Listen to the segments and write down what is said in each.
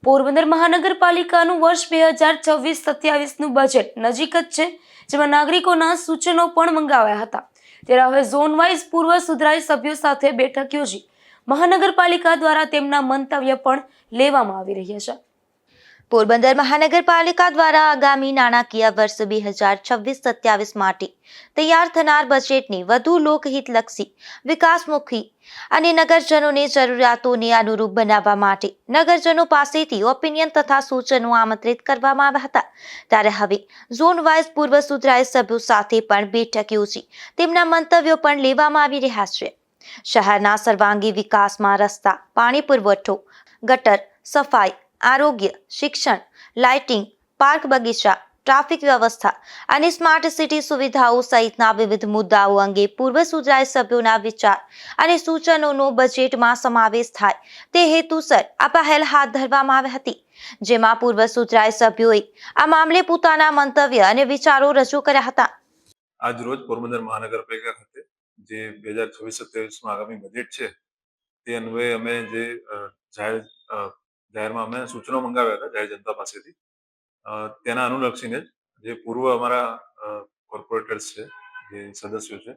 પોરબંદર મહાનગરપાલિકાનું વર્ષ 2026-27નું બજેટ નજીક જ છે, જેમાં નાગરિકોના સૂચનો પણ મંગાવ્યા હતા। ત્યારે હવે ઝોન વાઇઝ પૂર્વ સુધરાઈ સભ્યો સાથે બેઠક યોજી મહાનગરપાલિકા દ્વારા તેમના મંતવ્ય પણ લેવામાં આવી રહ્યા છે। પોરબંદર મહાનગરપાલિકા દ્વારા આગામી નાણાકીય વર્ષ 2026-27 માટે તૈયાર થનાર બજેટને વધુ લોકહિતલક્ષી, વિકાસમુખી અને નગરજનોની જરૂરિયાતોને અનુરૂપ બનાવવા માટે નગરજનો પાસેથી ઓપિનિયન તથા સૂચનો આમંત્રિત કરવામાં આવ્યા હતા। ત્યારે હવે ઝોન વાઇઝ પૂર્વ સુધરાઈ સભ્યો સાથે પણ બેઠક યોજી તેમના મંતવ્યો પણ લેવામાં આવી રહ્યા છે। શહેરના સર્વાંગી વિકાસમાં રસ્તા, પાણી પુરવઠો, ગટર સફાઈ, આરોગ્ય, શિક્ષણ, લાઇટિંગ, પાર્ક બગીચા, ટ્રાફિક વ્યવસ્થા અને સ્માર્ટ સિટી સુવિધાઓ સહિતના વિવિધ મુદ્દાઓ અંગે પૂર્વ સુધરાઈ સભ્યોના વિચાર અને સૂચનોનો બજેટમાં સમાવેશ થાય તે હેતુસર આ પહેલ હાથ ધરવામાં આવી હતી, જેમાં પૂર્વ સુધરાઈ સભ્યોએ આ મામલે પોતાના મંતવ્ય અને વિચારો રજૂ કર્યા હતા। આજ રોજ પોરબંદર મહાનગરપાલિકા ખાતે જે 2026-27 આગામી બજેટ છે તે અન્વયે અમે જે જાહેરમાં અમે સૂચનો મંગાવ્યા હતા જાહેર જનતા પાસેથી, તેના અનુલક્ષીને જે પૂર્વ અમારા કોર્પોરેટર્સ છે, જે સદસ્યો છે,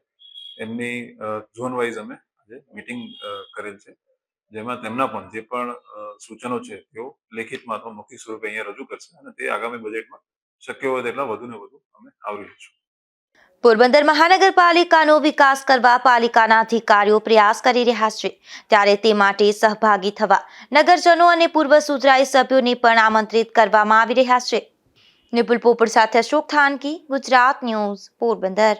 એમની ઝોન વાઇઝ અમે આજે મીટિંગ કરેલ છે, જેમાં તેમના પણ જે પણ સૂચનો છે તેઓ લેખિતમાં અથવા મૌખિક સ્વરૂપે અહીંયા રજૂ કરશે અને તે આગામી બજેટમાં શક્ય હોય તેટલા વધુ ને વધુ અમે આવરી લઈશું। પોરબંદર મહાનગરપાલિકાનો વિકાસ કરવા પાલિકાના અધિકારીઓ પ્રયાસ કરી રહ્યા છે, ત્યારે તે માટે સહભાગી થવા નગરજનો અને પૂર્વ સુધરાઈ સભ્યોને પણ આમંત્રિત કરવામાં આવી રહ્યા છે। નિપુલ પોપટ સાથે અશોક થાનકી, ગુજરાત ન્યૂઝ, પોરબંદર।